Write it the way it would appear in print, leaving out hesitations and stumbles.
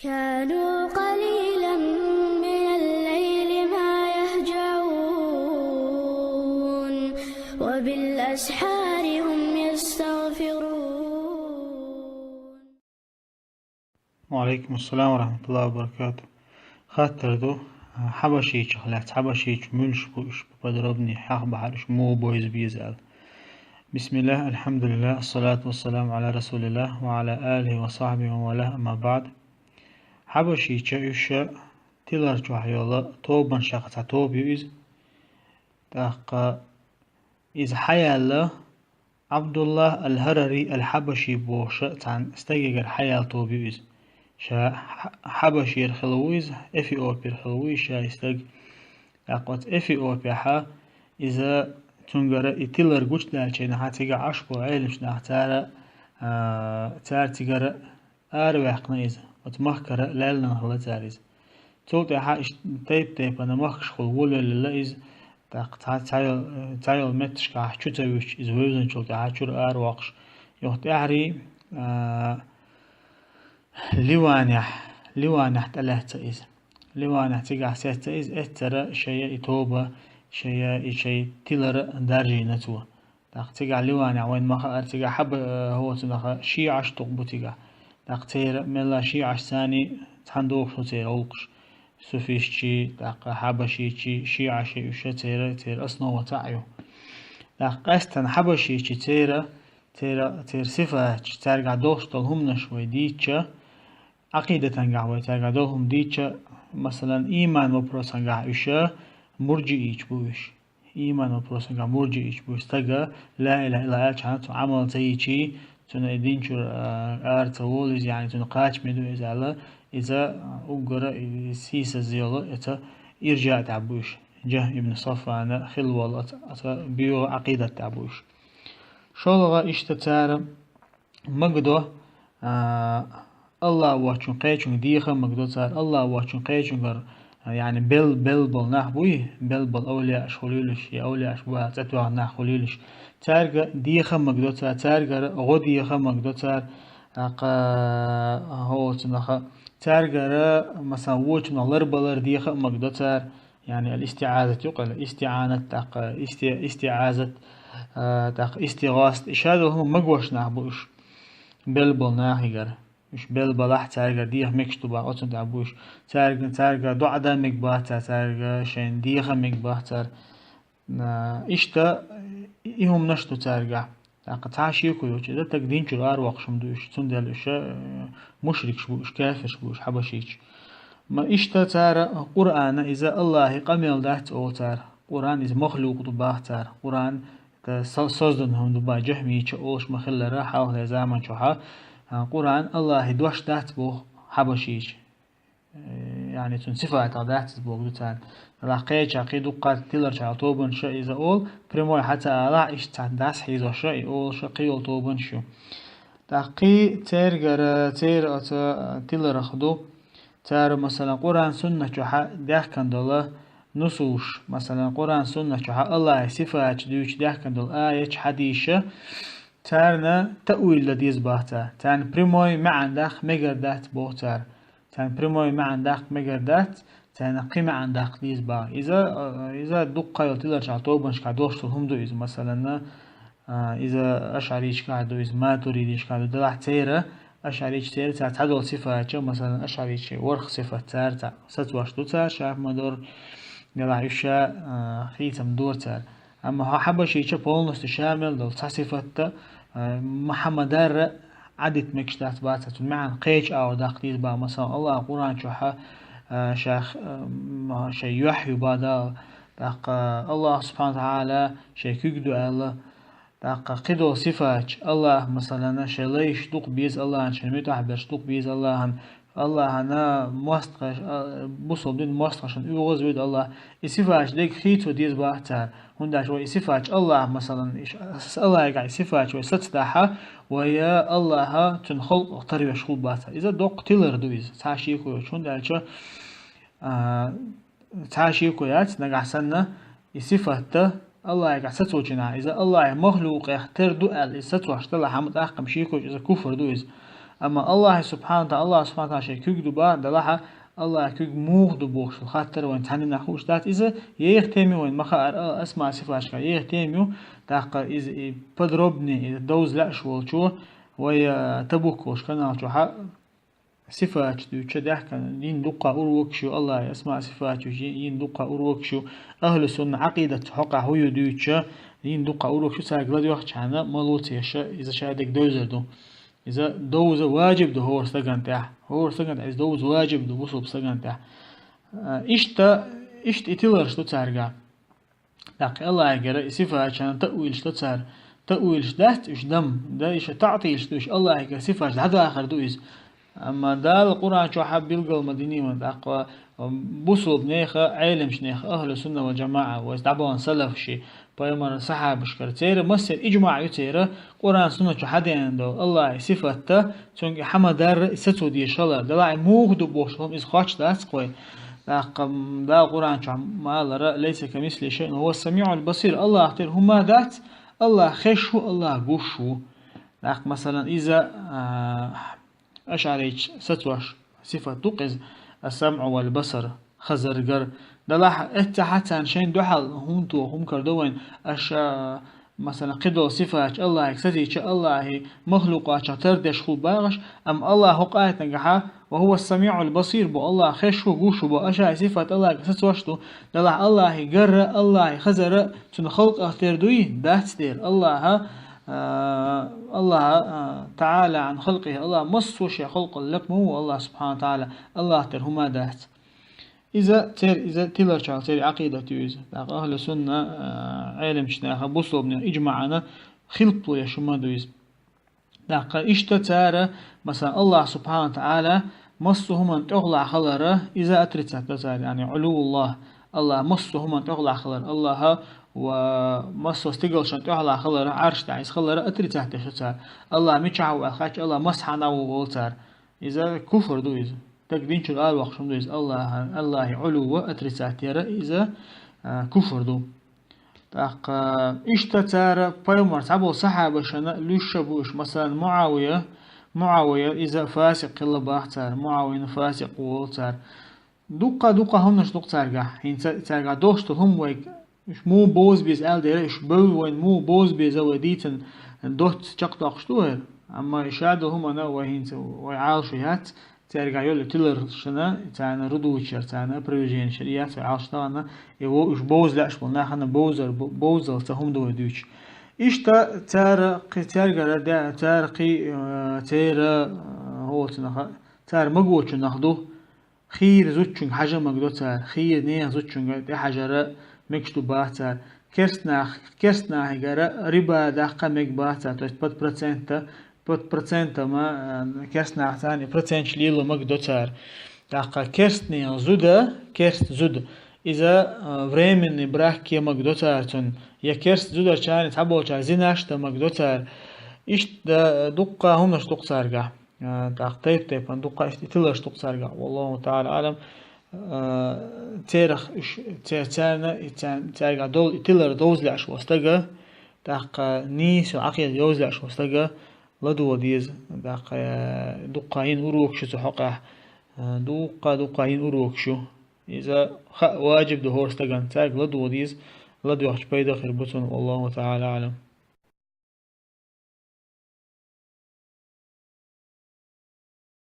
كانوا قليلا من الليل ما يهجعون وبالأسحار هم يستغفرون. وعليكم السلام ورحمة الله وبركاته. خاطر دو حبشيش خلات حبشيش ملش بوش بدربني حق بحرش مو بويز بيزال. بسم الله الحمد لله الصلاة والسلام على رسول الله وعلى آله وصحبه وموالاه. أما بعد حبشيش يش تلر جوحيولا توبن شاقتا توب يوز تاق إذ حيال عبد الله الهرري الحبشي بوش تان استيقر حيال توب يوز شا حبشي الخلويز إثيوبي الخلوي شا استق أقوت إثيوبيا حا إذا تنقر إتلر قوش دالشين حاتيقا عشبو عيلمش نحتارا تار تيقر آرواقنا إذا وتمخكر لالنا نخلا تاريز تولت حا تيب أنا مخش خلول للا إذا تايل متش كاح شتويش إذا ويزن تولت حا شور آرواقش يوخت أعري لوانح تلهت إذا لوانح تيقع سيت إذا اترى شيء إتوبة شيء تلر دارجي نتوه تيقع لوانح وين ما تيقع حب هو تنخ شيعش تقبو تيقع تير ملا شيعش ثاني تحندوخ تير أولقش سوفيشتي حبشيتي شيعشي وشا تير أصنو وتعيو قاستن حبشيتي تير صفة ترجع دوستل هم نشوي ديتشا عقيدة تنجح ترجع دوهم ديتشا مثلا إيمان وبروسنجح إيشا مرجئيش بوش إيمان وبروسنجح مرجئيش بوش تجا لا إله إلا الله كانت عمل تيجي تنادين شو أرتوليز يعني تنقاش مدو إذا أقرأ سيس الزيالة إتا إرجاع تعبوش جه ابن صفوان خلوة بيو عقيدة تعبوش شولغا إشتتار مقدو الله واتشون قيشون ديخا مقدو تار الله واتشون قيشون يعني بل نحبوي بل أولياء شخوليلش يا أولياء شبوها تتوغ نحخوليلش تارغ ديخا مقدو تار تارغ غديخا مقدو تار هو تنخا تارغ مثلا ووش من الاربلر ديخا مقدو تار يعني الاستعاذة يقال استعانة استعاذة استغاثة إشارة هم مقوش نحبوش بلبل ناحيقر مش بلبل تارغ ديخ مكتوبة أتون تعبوش تارغ دعدا مقباتا تارغ شين ديخا مقباتا إشتا إهم نشتو تارغ تعشيكو يوش إذا تقدين شو الأرواق شمدوش تندل إشا مشرك شبوش كافر شبوش حبشيش ما إشتا تار قرآن إذا الله قميل دهت أو تار قرآن إذا مخلوق دباه تار قرآن صدن هم دبا جهمي أوش مخل راحة ولا زمان شوحة قرآن الله دوش دهت بو حبشيش يعني تنصفات دهت بو دوتان لقيت عقيدو قد تلر شا توبن شا إذا أول بريموي حتى لا إشتا داس حيزو شا أول شا قيول توبن شو تقي تير تلر أخدو تار مثلا قرآن سنة شوحة ده كان دوله نصوش مثلا قرآن سنة شوحة الله صفات دوش ده كان دول آية حديثة تارنا تأويل لديز باهتا تان بريموي معن داخ مجر دات بوتار تان بريموي معن داخ مجر دات تان قيمة عن داخ ديز با إذا دقة يلتلر شعطوبنش كعدوش هم دو إذا مثلا إذا أشعريش كعدو إذا ما تريدش كعدو دلع تيرا أشعريش تيرا تعدل صفات مثلا أشعريش ورخ صفات تار تا ستواش دو تار شاف مدور دلع إشاء خيتم دور تار أما ها حبشي إيشا بولنس شامل دول تصفت محمد عدت مكشتات باتت معن قيش أو داقتيز با مثلا الله قرآن شوحا شيخ شي يحيو بادا داق الله سبحانه وتعالى شي كيقدو الله داق قدو صفات الله مثلا شي ليش دوق بيز الله شي ميتوح برش دوق بيز الله أنا مستقش بوصل دين مستقشن يوغز بيد الله يصفاش ديك خيتو ديز باهتر هندا شوي يصفاش الله مثلا الله يقع يصفاش شوي ستداحة ويا الله تنخلق طريق شغل باهتر إذا دوق تيلر دويز تعشيكو هندا شو تعشيكو يات نقع سنة يصفاته الله يقع ستوجنا إذا الله مخلوق يختار دوال ستوش طلع حمد أحكم شيكو إذا كفر دويز أما الله سبحانه وتعالى شيء كيك دبا دلها الله كيك موه دبوش خاطر وين تحننا خوش دات إذا يختمي وين مخا أسمع صفاش كا يختميو تاق إذا بدربني إذا دوز لأش والشو ويا تبوكوش كنا شو صفات دو تشدح كان يندقى أروكشو الله أسمع صفات يندقى أروكشو أهل السنة عقيدة حقا هو يدوتش يندقى أروكشو ساقلد وقت شانا ملوت يشا إذا شادك دوزر دو إذا دوز واجب دو هو استغن تاح هو استغن إذا دوز واجب دو بصوب استغن تاح إشت إتلر شتو تارجع لكن الله يقرأ صفات شان تأويل شتو تار تأويل شدات إيش دم ده إيش تعطي إيش دوش الله يقرأ صفات هذا آخر دويز أما دا القرآن شو حب يلقى المديني من أقوى بصوب نيخة علمش نيخة أهل السنة والجماعة واستعبان سلف شي بيمر صحاب شكر تيرا مسر إجماع يتيرا قرآن سنة شو حد عنده الله صفته چونك حمدار ستو دي شلا دلع موغدو بوشلهم إز خاش داس قوي دا القرآن شو ما ليس كمثل شيء هو السميع البصير الله اختير هما ذات الله خشو الله قشو مثلا إذا أشعريش ستوش صفة تقز السمع والبصر خزرقر دلاح اتحتان شين دوحل هم تو هم كردوين أش مثلا قدو صفة الله يكستيش الله مخلوقات تردش خو باغش أم الله قاعد نجحا وهو السميع البصير بو الله خشو قوشو بو أشعر صفة الله يكستوشتو دلاح الله يقر الله خزر تن خلق اختردوي داتستير الله الله تعالى عن خلقه الله مصوش خلق لك مو الله سبحانه وتعالى الله ترهما دات إذا تلر شال تير عقيدة تيوز أهل السنة علم شناها بصوبنا إجماعنا خلقوا يا شما دويز داق إشتتار مثلا الله سبحانه وتعالى مصهم أن تغلع خلره إذا أترتت يعني علو الله مصهم أن تغلع خلر الله ومصو استقل شان تحلا خلر عرش تعيس خلر أتري تحت شتار الله ميشعو أخاش الله مسحنا وولتار إذا كفر دويز تقدين شو قال وقشم دويز الله علو أتري تحت إذا كفر دو تاق إشتتار بيومر تعبو صحابة شنا لشبوش مثلا معاوية إذا فاسق كلا باختار معاوية فاسق وولتار دوقا هم نش دوق تارجع هين تارجع دوشتو هم ويك مو بوز بيز ال ديرش بو وين مو بوز بيز وديتن دوت تقطع شتوه اما اشادو هم انا وهين وعالشو هات ترجع يول تلر شنا تاعنا ردوشر تاعنا بريجين شريات عالشتانا يو اش بوز لاش بلنا خنا بوزر تهم دو دوش اشتا ترجع دا تارقي هو تار مغوچ ناخدو خير زوتشن حاجه مغدو تار خير نيه زوتشن دي حجره مكتوب باتر كرسنا هجرة ربا دقة مك باتر تو بات برسنت ما كرسنا ثاني برسنت شليلو مك دوتر دقة كرسني كرست زود إذا فريمن براك كي مك دوتر تون يا كرست زود شان تحبوا شازيناش تا مك دوتر إيش دقة هم نش دق سارجع دقتين تبان دقة إيش تلش دق سارجع والله تعالى عالم تاريخ تارجع دول تلر دوزلع شو استجا دق نيس وعقيد يوزلع شو استجا لدو ديز دق دقاين أروك شو تحقه دقاين أروك شو إذا واجب دهور استجا تارج لدو ديز لدو يحش بيدا خير بطن والله تعالى أعلم.